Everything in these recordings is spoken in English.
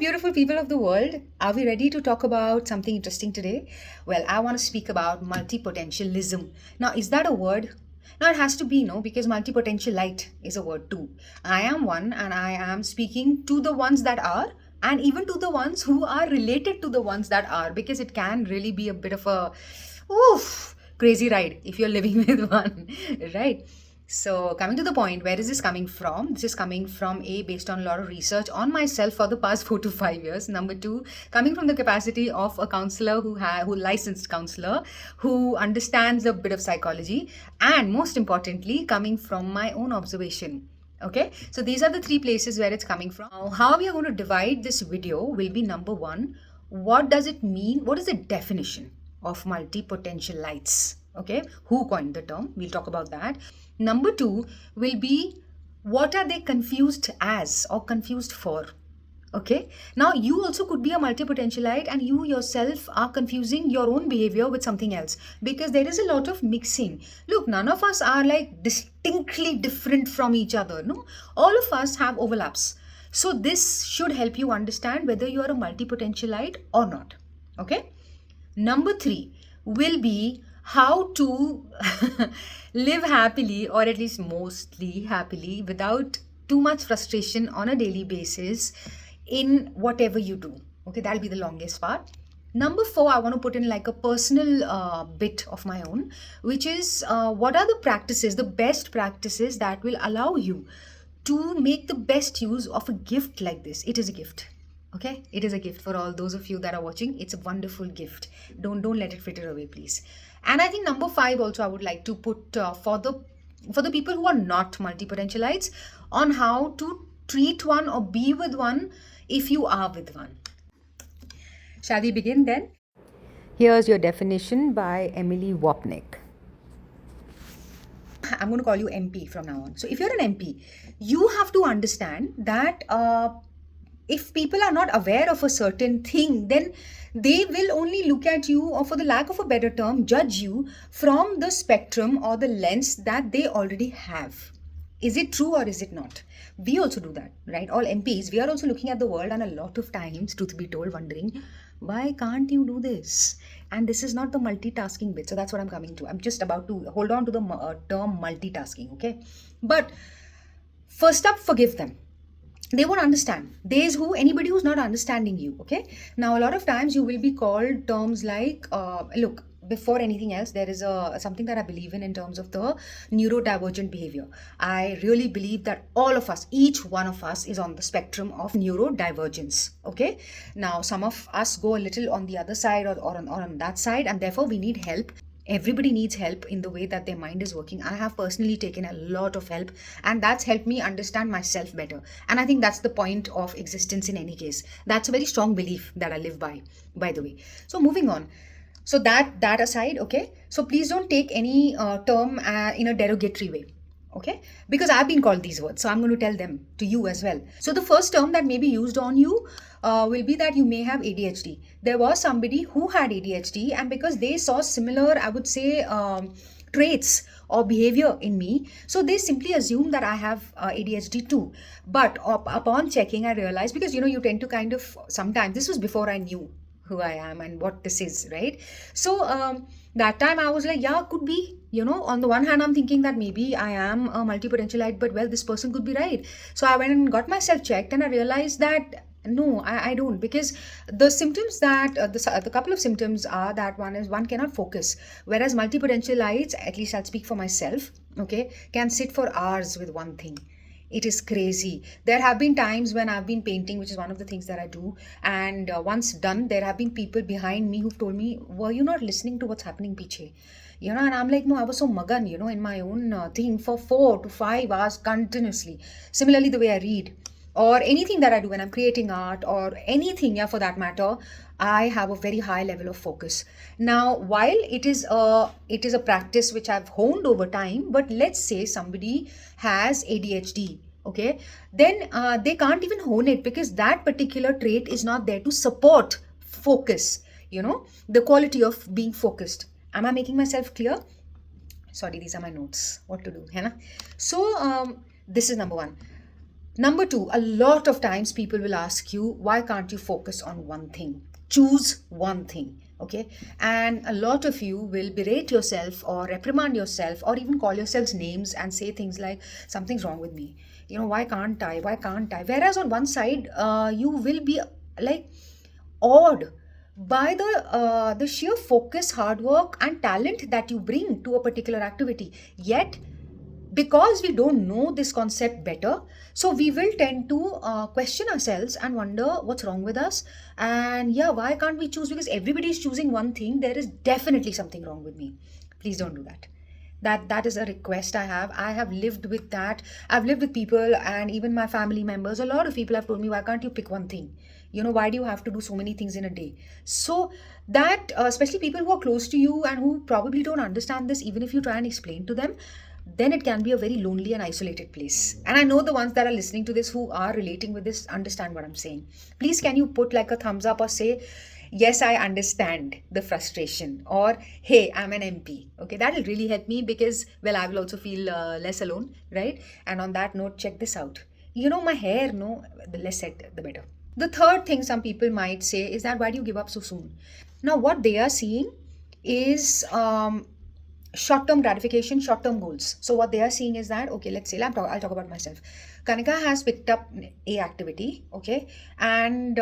beautiful people of the world. Are we ready to talk about something interesting today? Well, I want to speak about multipotentialism. Now, is that a word? Now, it has to be, no, because multipotentialite is a word too. I am one and I am speaking to the ones that are, and even to the ones who are related to the ones that are, because it can really be a bit of a crazy ride if you're living with one, right? So, coming to the point, where is this coming from? This is coming from based on a lot of research on myself for the past 4 to 5 years. Number two, coming from the capacity of a counselor who licensed counselor who understands a bit of psychology, and most importantly, coming from my own observation. Okay, so these are the three places where it's coming from. Now, how we are going to divide this video will be number one, what does it mean? What is the definition of multipotentialites? Okay, who coined the term? We'll talk about that. Number two will be, what are they confused as or confused for? Okay, now you also could be a multipotentialite and you yourself are confusing your own behavior with something else, because there is a lot of mixing. Look, none of us are like distinctly different from each other. No, all of us have overlaps. So this should help you understand whether you are a multipotentialite or not. Okay, number three will be how to live happily, or at least mostly happily, without too much frustration on a daily basis in whatever you do. Okay, that'll be the longest part. Number four, I want to put in like a personal bit of my own, which is what are the practices, the best practices that will allow you to make the best use of a gift like this. It is a gift. Okay, it is a gift for all those of you that are watching. It's a wonderful gift. Don't let it fritter away, please. And I think number five also I would like to put for the people who are not multipotentialites, on how to treat one or be with one if you are with one. Shall we begin then? Here's your definition by Emily Wapnick. I'm going to call you MP from now on. So if you're an MP, you have to understand that if people are not aware of a certain thing, then they will only look at you, or for the lack of a better term, judge you from the spectrum or the lens that they already have. Is it true or is it not? We also do that, right? All MPs, we are also looking at the world, and a lot of times, truth be told, wondering, why can't you do this? And this is not the multitasking bit. So that's what I'm coming to. I'm just about to hold on to the term multitasking, okay? But first up, forgive them. They won't understand. There's anybody who's not understanding you. Okay, now a lot of times you will be called terms like look, before anything else, there is something that I believe in terms of the neurodivergent behavior. I really believe that all of us, each one of us, is on the spectrum of neurodivergence. Okay, now some of us go a little on the other side or on that side, and therefore we need help. Everybody needs help in the way that their mind is working. I have personally taken a lot of help, and that's helped me understand myself better. And I think that's the point of existence in any case. That's a very strong belief that I live by the way. So moving on. So that aside, okay, so please don't take any term in a derogatory way. Okay, because I've been called these words, so I'm going to tell them to you as well. So the first term that may be used on you will be that you may have ADHD. There was somebody who had ADHD, and because they saw similar, I would say, traits or behavior in me, so they simply assume that I have ADHD too. But upon checking, I realized, because you tend to kind of, sometimes, this was before I knew who I am and what this is, right? So that time I was like, yeah, could be. On the one hand, I'm thinking that maybe I am a multipotentialite, but well, this person could be right. So I went and got myself checked, and I realized that no, I don't, because the symptoms that the couple of symptoms are that one cannot focus, whereas multipotentialites, at least I'll speak for myself, okay, can sit for hours with one thing. It is crazy. There have been times when I've been painting, which is one of the things that I do. And once done, there have been people behind me who've told me, were you not listening to what's happening, Piche? And I'm like, no, I was so magan, in my own thing for 4 to 5 hours continuously. Similarly, the way I read or anything that I do when I'm creating art or anything, yeah, for that matter, I have a very high level of focus. Now, while it is a practice which I've honed over time, but let's say somebody has ADHD, okay, then they can't even hone it, because that particular trait is not there to support focus, the quality of being focused. Am I making myself clear? Sorry, these are my notes. What to do, Hannah? So this is number one. Number two, a lot of times people will ask you, why can't you focus on one thing? Choose one thing, okay? And a lot of you will berate yourself or reprimand yourself or even call yourselves names and say things like, something's wrong with me. Why can't I? Why can't I? Whereas on one side, you will be like awed by the sheer focus, hard work, and talent that you bring to a particular activity. Yet, because we don't know this concept better, so we will tend to question ourselves and wonder what's wrong with us. And yeah, why can't we choose? Because everybody is choosing one thing. There is definitely something wrong with me. Please don't do that. That is a request I have. I have lived with that. I've lived with people and even my family members. A lot of people have told me, why can't you pick one thing? Why do you have to do so many things in a day? So that, especially people who are close to you and who probably don't understand this, even if you try and explain to them, then it can be a very lonely and isolated place. And I know the ones that are listening to this who are relating with this understand what I'm saying. Please, can you put like a thumbs up or say, yes, I understand the frustration, or hey, I'm an MP. Okay, that'll really help me because, well, I will also feel less alone, right? And on that note, check this out. My hair, no, the less said, the better. The third thing some people might say is that, why do you give up so soon? Now, what they are seeing is short-term gratification, short-term goals. So what they are seeing is that, okay, let's say, I'll talk about myself. Kanika has picked up a activity, okay, and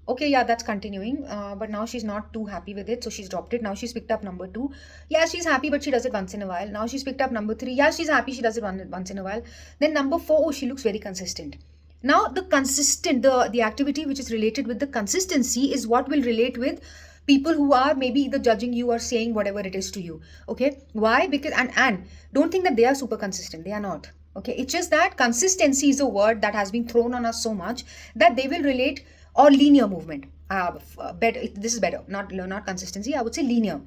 okay, yeah, that's continuing, but now she's not too happy with it, so she's dropped it. Now she's picked up number 2. Yeah, she's happy, but she does it once in a while. Now she's picked up number 3. Yeah, she's happy, she does it once in a while. Then number 4, oh, she looks very consistent. Now the activity which is related with the consistency is what will relate with people who are maybe either judging you or saying whatever it is to you. Okay, why? Because and don't think that they are super consistent. They are not. Okay, it's just that consistency is a word that has been thrown on us so much that they will relate, or linear movement. Better. This is better. Not consistency. I would say linear.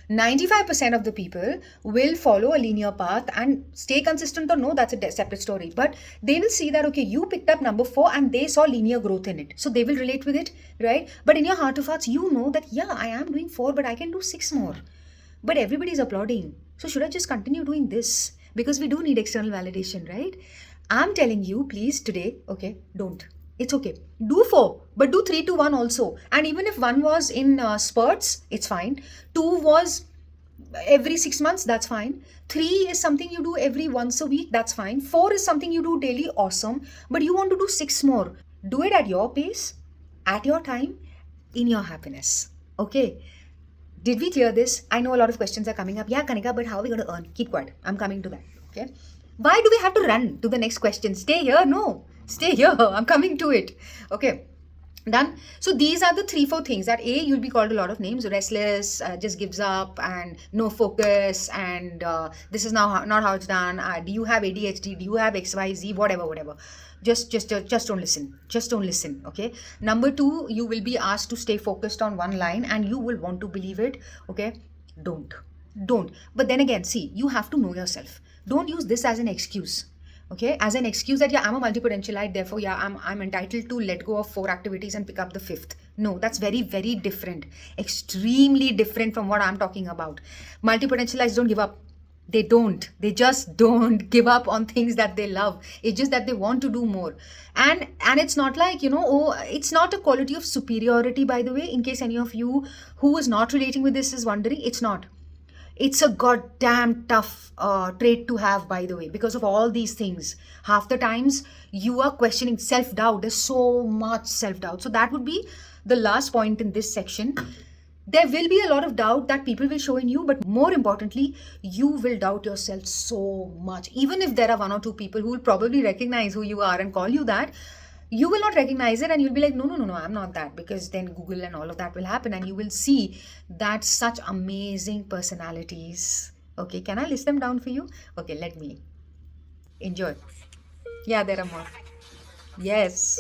95% of the people will follow a linear path and stay consistent or no, that's a separate story. But they will see that, okay, you picked up number 4 and they saw linear growth in it. So they will relate with it, right? But in your heart of hearts, you know that, yeah, I am doing 4, but I can do 6 more. But everybody's applauding. So should I just continue doing this? Because we do need external validation, right? I'm telling you, please, today, okay, don't. It's okay. Do 4, but do 3 to 1 also. And even if 1 was in spurts, it's fine. 2 was every 6 months, that's fine. 3 is something you do every once a week, that's fine. 4 is something you do daily, awesome. But you want to do 6 more. Do it at your pace, at your time, in your happiness. Okay. Did we clear this? I know a lot of questions are coming up. Yeah, Kanika, but how are we going to earn? Keep quiet. I'm coming to that. Okay. Why do we have to run to the next question? Stay here. No. Stay here. I'm coming to it. Okay. Done. So these are the 3-4 things that A, you'll be called a lot of names: restless, just gives up, and no focus, and this is now not how it's done. Do you have ADHD? Do you have XYZ? Whatever. Just don't listen. Just don't listen. Okay. Number 2, you will be asked to stay focused on one line, and you will want to believe it. Okay. Don't. But then again, see, you have to know yourself. Don't use this as an excuse. Okay, as an excuse that, yeah, I'm a multipotentialite, therefore, yeah, I'm entitled to let go of 4 activities and pick up the 5th. No, that's very, very different. Extremely different from what I'm talking about. Multipotentialites don't give up. They don't. They just don't give up on things that they love. It's just that they want to do more. And it's not like, it's not a quality of superiority, by the way, in case any of you who is not relating with this is wondering. It's not. It's a goddamn tough trait to have, by the way, because of all these things. Half the times you are questioning self-doubt. There's so much self-doubt. So that would be the last point in this section. There will be a lot of doubt that people will show in you, but more importantly, you will doubt yourself so much. Even if there are 1 or 2 people who will probably recognize who you are and call you that, you will not recognize it and you'll be like, no, I'm not that, because then Google and all of that will happen and you will see that such amazing personalities. Okay, can I list them down for you? Okay, let me. Enjoy. Yeah, there are more. Yes.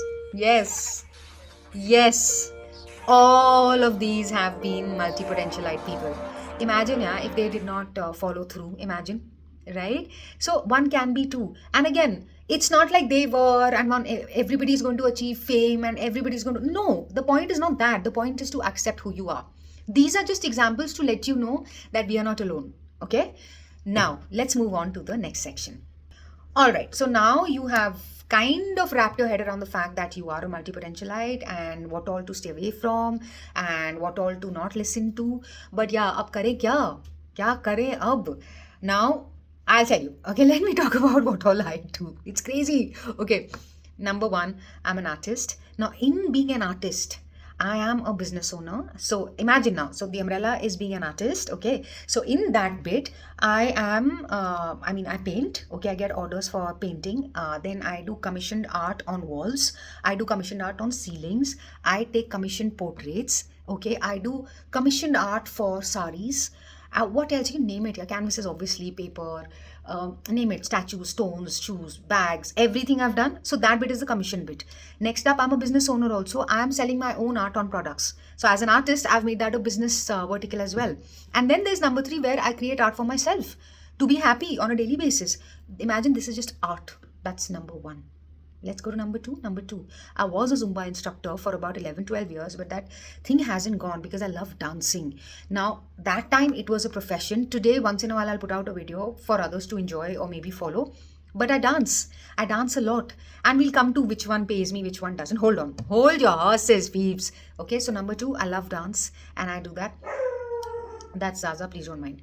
All of these have been multipotentialite people. Imagine, yeah, if they did not follow through. Imagine, right? So 1 can be 2. And again, it's not like they were and everybody is going to achieve fame and everybody is going to... No, the point is not that. The point is to accept who you are. These are just examples to let you know that we are not alone. Okay? Now, let's move on to the next section. All right. So now you have kind of wrapped your head around the fact that you are a multipotentialite and what all to stay away from and what all to not listen to. But yeah, ab kare kya? Kya kare ab? Now, I'll tell you. Okay, let me talk about what all I do. It's crazy. Okay, number one, I'm an artist. Now, in being an artist, I am a business owner. So imagine now. So the umbrella is being an artist. Okay. So in that bit, I am, I paint. Okay. I get orders for painting. Then I do commissioned art on walls. I do commissioned art on ceilings. I take commissioned portraits. Okay. I do commissioned art for saris. What else? You name it. Your canvases, obviously, paper, name it, statues, stones, shoes, bags, everything I've done. So that bit is the commission bit. Next up, I'm a business owner also. I am selling my own art on products. So as an artist, I've made that a business vertical as well. And then there's number three, where I create art for myself to be happy on a daily basis. Imagine this is just art. That's number one. Let's go to number two. Number two, I was a Zumba instructor for about 11-12 years, but that thing hasn't gone because I love dancing. Now, that time it was a profession. Today, once in a while, I'll put out a video for others to enjoy or maybe follow. But I dance. I dance a lot. And we'll come to which one pays me, which one doesn't. Hold on. Hold your horses, peeps. Okay, so number two, I love dance and I do that. That's Zaza, please don't mind.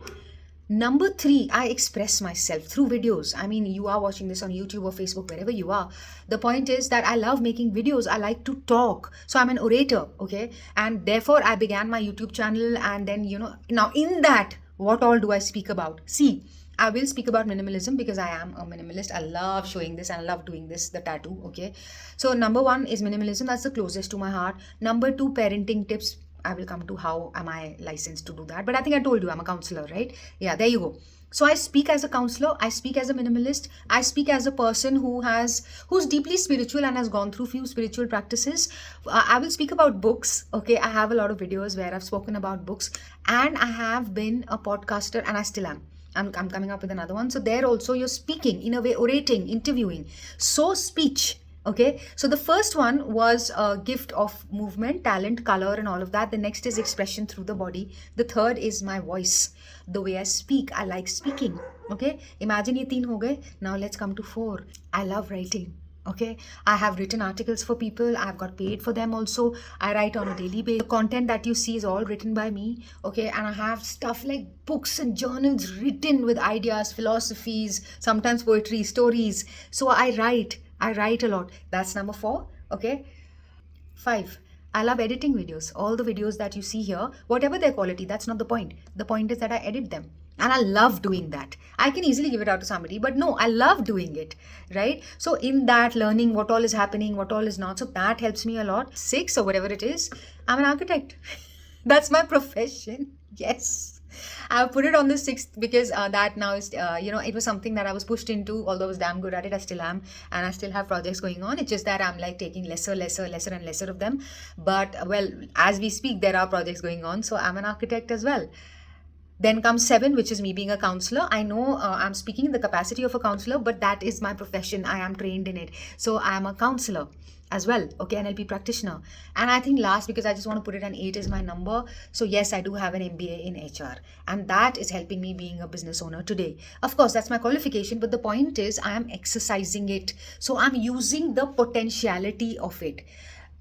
Number three, I express myself through videos. I mean, you are watching this on YouTube or Facebook, wherever you are. The point is that I love making videos. I like to talk. So I'm an orator, okay? And therefore, I began my YouTube channel. And then, now in that, what all do I speak about? See, I will speak about minimalism because I am a minimalist. I love showing this and I love doing this, the tattoo, okay? So number one is minimalism. That's the closest to my heart. Number two, parenting tips. I will come to how am I licensed to do that. But I think I told you I'm a counselor, right? Yeah, there you go. So I speak as a counselor. I speak as a minimalist. I speak as a person who's deeply spiritual and has gone through few spiritual practices. I will speak about books. Okay, I have a lot of videos where I've spoken about books, and I have been a podcaster, and I still am. I'm coming up with another one. So there also you're speaking in a way, orating, interviewing. So speech. Okay, so the first one was a gift of movement, talent, color, and all of that. The next is expression through the body. The third is my voice, the way I speak. I like speaking. Okay, imagine ye teen ho gaye. Now let's come to four. I love writing. Okay, I have written articles for people. I've got paid for them also. I write on a daily basis. The content that you see is all written by me. Okay, and I have stuff like books and journals written with ideas, philosophies, sometimes poetry, stories. So I write a lot. That's number four. Okay. Five, I love editing videos. All the videos that you see here, whatever their quality, that's not the point. The point is that I edit them. And I love doing that. I can easily give it out to somebody, but no, I love doing it, right? So in that, learning what all is happening, what all is not. So that helps me a lot. Six, or whatever it is, I'm an architect. That's my profession. Yes. I've put it on the sixth because that now is, it was something that I was pushed into. Although I was damn good at it, I still am. And I still have projects going on. It's just that I'm like taking lesser and lesser of them. But well, as we speak, there are projects going on. So I'm an architect as well. Then comes seven, which is me being a counselor. I know I'm speaking in the capacity of a counselor, but that is my profession. I am trained in it. So I am a counselor as well. Okay, NLP practitioner. And I think last, because I just want to put it an 8 is my number. So yes, I do have an MBA in HR. And that is helping me being a business owner today. Of course, that's my qualification. But the point is I am exercising it. So I'm using the potentiality of it.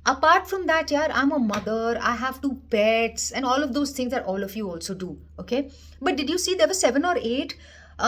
Apart from that, I'm a mother, I have 2 pets and all of those things that all of you also do. Okay. But did you see there were 7 or 8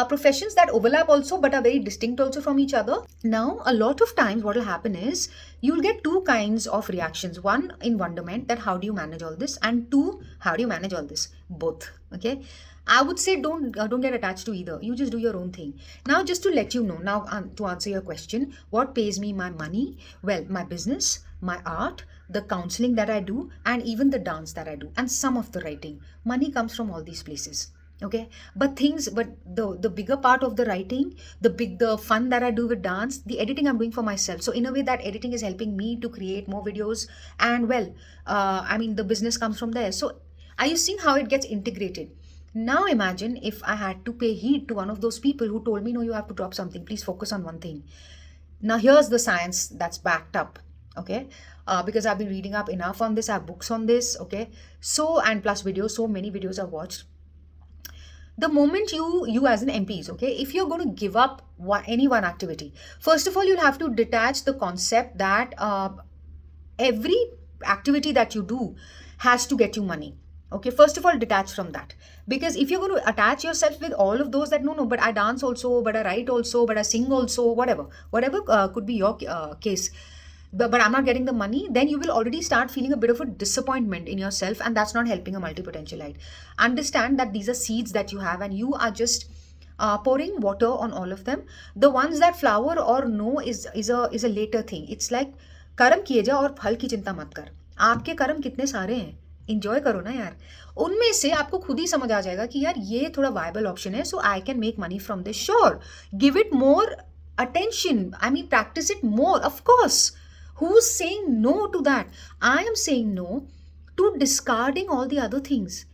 professions that overlap also but are very distinct also from each other? Now, a lot of times what will happen is you'll get 2 kinds of reactions. One, in wonderment, that how do you manage all this? And 2, how do you manage all this? Both. Okay. I would say don't get attached to either. You just do your own thing. Now, just to let you know, now to answer your question, what pays me my money? Well, my business, my art, the counseling that I do, and even the dance that I do, and some of the writing. Money comes from all these places. Okay, but the bigger part of the writing, the fun that I do with dance, the editing I'm doing for myself. So in a way, that editing is helping me to create more videos. And well, the business comes from there. So are you seeing how it gets integrated? Now imagine if I had to pay heed to one of those people who told me, no, you have to drop something. Please focus on one thing. Now here's the science that's backed up. Okay, because I've been reading up enough on this. I have books on this. Okay, so, and plus videos, so many videos I've watched. The moment you as an MPs, okay, if you're going to give up any one activity, first of all, you'll have to detach the concept that every activity that you do has to get you money. Okay, first of all, detach from that. Because if you're going to attach yourself with all of those, that no, but I dance also, but I write also, but I sing also, whatever could be your case, but I'm not getting the money, then you will already start feeling a bit of a disappointment in yourself, and that's not helping a multipotentialite. Understand that these are seeds that you have, and you are just pouring water on all of them. The ones that flower or no is a later thing. It's like कर्म किए जा और फल की चिंता मत कर. आपके कर्म कितने सारे हैं, इंजॉय करो ना यार. उनमें से आपको खुद ही समझ आ जाएगा कि यार ये थोड़ा वायबल ऑप्शन है, so I can make money from this. Sure, give it more attention. I mean, practice it more, of course. Who's saying no to that? I am saying no to discarding all the other things.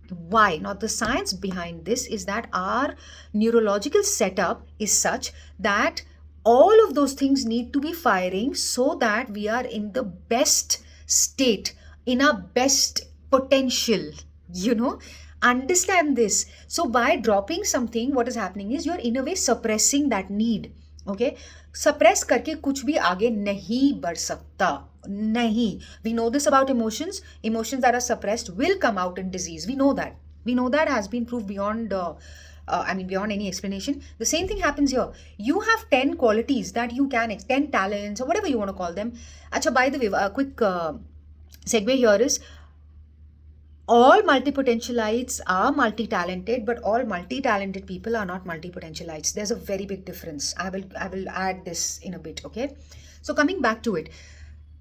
Why? Not the science behind this is that our neurological setup is such that all of those things need to be firing so that we are in the best state, in our best potential, you know. Understand this. So by dropping something, what is happening is you're in a way suppressing that need. Okay, suppress करके कुछ भी आगे नहीं बढ़ सकता. नहीं. We know this about emotions. Emotions that are suppressed will come out in disease. We know that. We know that has been proved beyond beyond any explanation. The same thing happens here. You have 10 qualities that you can, 10 talents or whatever you want to call them. Achha, by the way, a quick segue here is, all multipotentialites are multi-talented, but all multi-talented people are not multipotentialites. There's a very big difference. I will add this in a bit, okay? So coming back to it,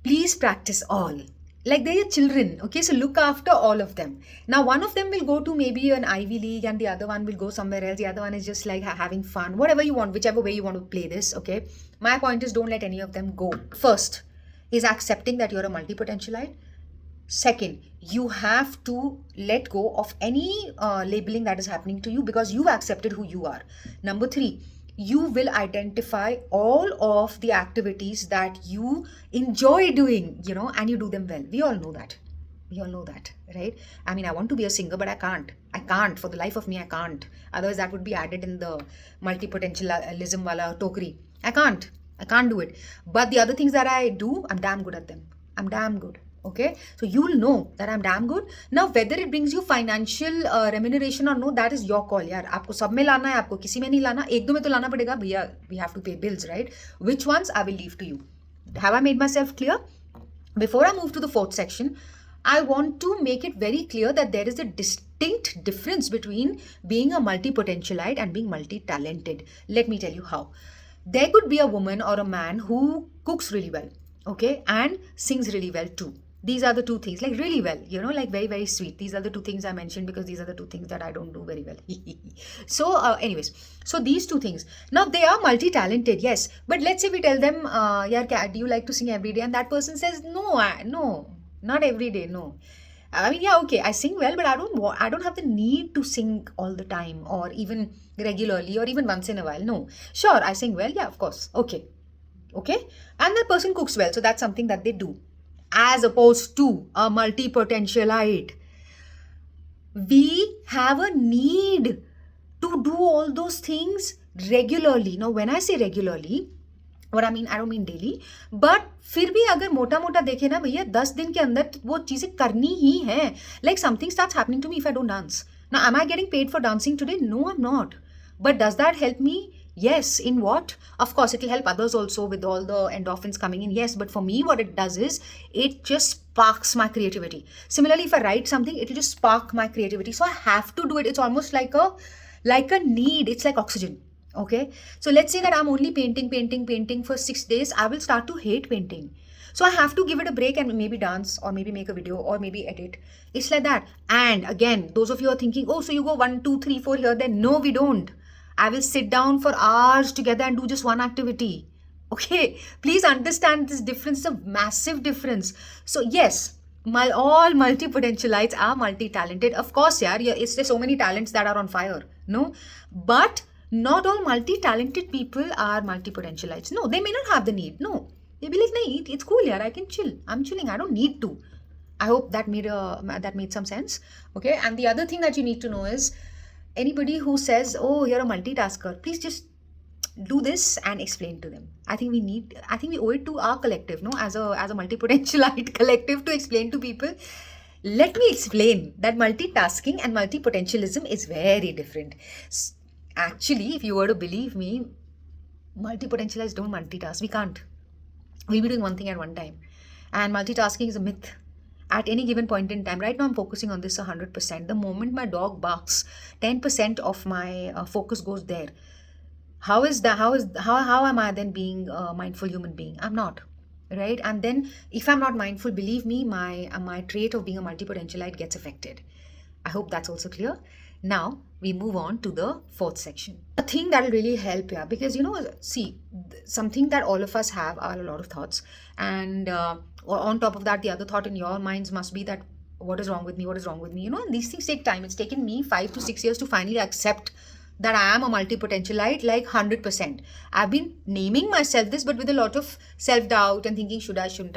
please practice all. Like they are children, okay? So look after all of them. Now, one of them will go to maybe an Ivy League and the other one will go somewhere else. The other one is just like having fun, whatever you want, whichever way you want to play this, okay? My point is, don't let any of them go. First is accepting that you're a multipotentialite. Second, you have to let go of any labeling that is happening to you because you've accepted who you are. Number 3, you will identify all of the activities that you enjoy doing, you know, and you do them well. We all know that. We all know that, right? I mean, I want to be a singer, but I can't. I can't. For the life of me, I can't. Otherwise, that would be added in the multipotentialism wala tokri. I can't. I can't do it. But the other things that I do, I'm damn good at them. I'm damn good. Okay, so you'll know that I'm damn good. Now, whether it brings you financial remuneration or no, that is your call. यार, आपको सब में लाना है, आपको किसी में नहीं लाना. एक दो में तो लाना पड़ेगा भैया. We have to pay bills, right? Which ones I will leave to you. Have I made myself clear? Before I move to the 4th section, I want to make it very clear that there is a distinct difference between being a multipotentialite and being multi-talented. Let me tell you how. There could be a woman or a man who cooks really well, okay, and sings really well too. These are the 2 things, like really well, you know, like very, very sweet. These are the 2 things I mentioned because these are the 2 things that I don't do very well. So anyways, so these 2 things. Now, they are multi-talented, yes. But let's say we tell them, yaar, do you like to sing every day? And that person says, no, not every day, no. I mean, yeah, okay, I sing well, but I don't have the need to sing all the time or even regularly or even once in a while. No. Sure, I sing well. Yeah, of course. Okay. And that person cooks well. So that's something that they do. As opposed to a multipotentialite, we have a need to do all those things regularly. Now, when I say regularly, what I mean, I don't mean daily, but फिर भी अगर मोटा मोटा देखे ना भैया, 10 दिन के अंदर वो चीजें करनी ही हैं. Like something starts happening to me if I don't dance. Now, am I getting paid for dancing today? No, I'm not. But does that help me? Yes. In what? Of course, it will help others also with all the endorphins coming in. Yes. But for me, what it does is it just sparks my creativity. Similarly, if I write something, it will just spark my creativity. So I have to do it. It's almost like a need. It's like oxygen. Okay. So let's say that I'm only painting for 6 days. I will start to hate painting. So I have to give it a break and maybe dance or maybe make a video or maybe edit. It's like that. And again, those of you are thinking, oh, so you go 1, 2, 3, 4 here. Then no, we don't. I will sit down for hours together and do just one activity. Okay, please understand this difference. It's a massive difference. So yes, all multipotentialites are multi-talented. Of course, there's so many talents that are on fire. No, but not all multi-talented people are multipotentialites. No, they may not have the need. No, they'll be like, no, it's cool, yaar. I can chill. I'm chilling. I don't need to. I hope that made some sense. Okay, and the other thing that you need to know is, anybody who says, oh, you're a multitasker, please just do this and explain to them. I think we owe it to our collective, no, as a multipotentialite collective, to explain to people. Let me explain that multitasking and multipotentialism is very different. Actually, if you were to believe me, multipotentialites don't multitask. We can't. We'll be doing one thing at one time. And multitasking is a myth. At any given point in time, right now I'm focusing on this 100%. The moment my dog barks, 10% of my focus goes there. How am I then being a mindful human being? I'm not, right? And then if I'm not mindful, believe me, my trait of being a multipotentialite gets affected. I hope that's also clear. Now we move on to the fourth section. A thing that will really help, yeah, because see, something that all of us have are a lot of thoughts, and on top of that, the other thought in your minds must be that what is wrong with me? What is wrong with me? And these things take time. It's taken me 5 to 6 years to finally accept that I am a multipotentialite, like 100%. I've been naming myself this, but with a lot of self-doubt and thinking, should I, shouldn't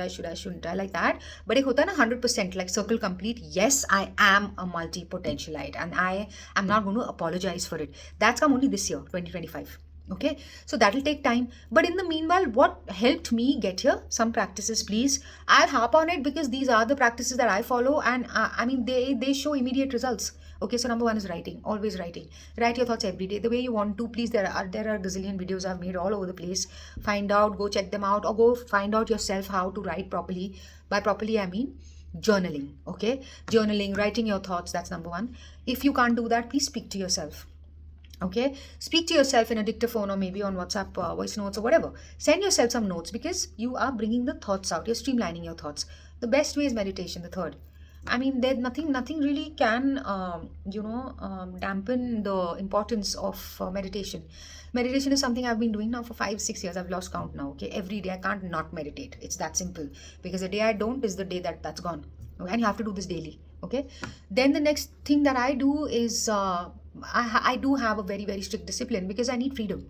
I, like that. But ek hota na 100%, like circle complete. Yes, I am a multipotentialite, and I am not going to apologize for it. That's come only this year, 2025. Okay, so that will take time. But in the meanwhile, what helped me get here? Some practices, please. I'll harp on it because these are the practices that I follow, and they show immediate results. Okay, so number one is writing. Always writing. Write your thoughts every day, the way you want to. Please, there are gazillion videos I've made all over the place. Find out, go check them out, or go find out yourself how to write properly. By properly, I mean journaling. Okay, journaling, writing your thoughts. That's number one. If you can't do that, please speak to yourself. Okay, speak to yourself in a dictaphone or maybe on WhatsApp voice notes or whatever. Send yourself some notes because you are bringing the thoughts out. You're streamlining your thoughts. The best way is meditation. The third. There's nothing really can, dampen the importance of meditation. Meditation is something I've been doing now for 5-6 years. I've lost count now. Okay, every day I can't not meditate. It's that simple, because the day I don't is the day that's gone. Okay? And you have to do this daily. Okay. Then the next thing that I do is I do have a very, very strict discipline because I need freedom.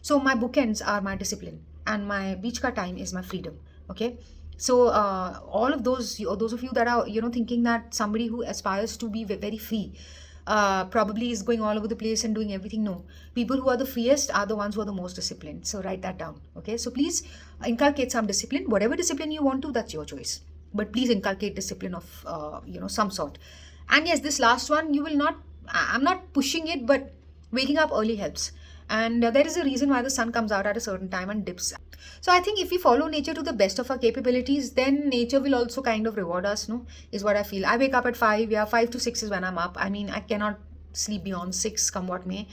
So my bookends are my discipline, and my beach ka time is my freedom. Okay. So all of those of you that are thinking that somebody who aspires to be very free probably is going all over the place and doing everything. No, people who are the freest are the ones who are the most disciplined. So write that down. Okay, so please inculcate some discipline. Whatever discipline you want to, that's your choice, but please inculcate discipline of some sort. And yes, this last one, I'm not pushing it, but waking up early helps. And there is a reason why the sun comes out at a certain time and dips. So I think if we follow nature to the best of our capabilities, then nature will also kind of reward us, no? Is what I feel. I wake up at 5, 5 to 6 is when I'm up. I cannot sleep beyond 6, come what may.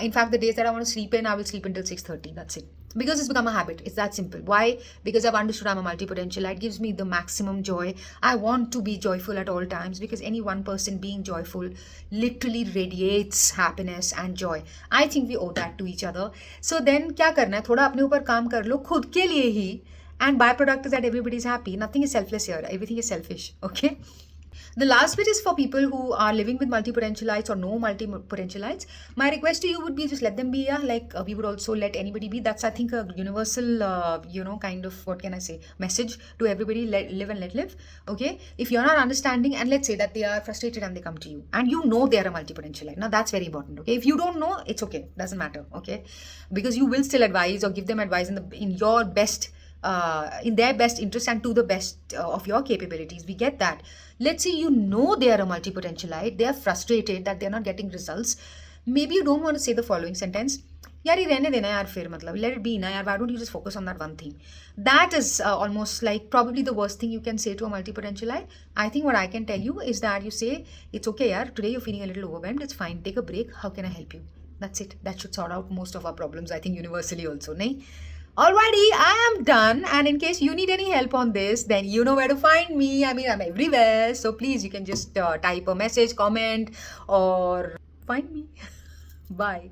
In fact, the days that I want to sleep in, I will sleep until 6:30. That's it. Because it's become a habit. It's that simple. Why? Because I've understood I'm a multipotentialite. It gives me the maximum joy. I want to be joyful at all times, because any one person being joyful literally radiates happiness and joy. I think we owe that to each other. So then क्या करना है? थोड़ा अपने ऊपर काम कर लो खुद के लिए ही. And byproduct is that everybody is happy. Nothing is selfless here. Everything is selfish. Okay. The last bit is for people who are living with multipotentialites or no multipotentialites. My request to you would be just let them be. We would also let anybody be. That's, I think, a universal, kind of, what can I say, message to everybody. Live and let live. Okay. If you're not understanding, and let's say that they are frustrated and they come to you, and they are a multipotentialite. Now that's very important. Okay. If you don't know, it's okay. Doesn't matter. Okay. Because you will still advise or give them advice in your best, in their best interest and to the best of your capabilities. We get that. Let's say they are a multipotentialite, they are frustrated that they are not getting results. Maybe you don't want to say the following sentence. Yaar, ye rehne dena yaar, fir matlab, let it be na yaar, why don't you just focus on that one thing? That is almost like probably the worst thing you can say to a multipotentialite. I think what I can tell you is that you say, it's okay yaar, today you're feeling a little overwhelmed, it's fine, take a break, how can I help you? That's it. That should sort out most of our problems, I think, universally also, nahi? Alrighty, I am done, and in case you need any help on this, then you know where to find me. I'm everywhere, so please, you can just type a message, comment, or find me. Bye.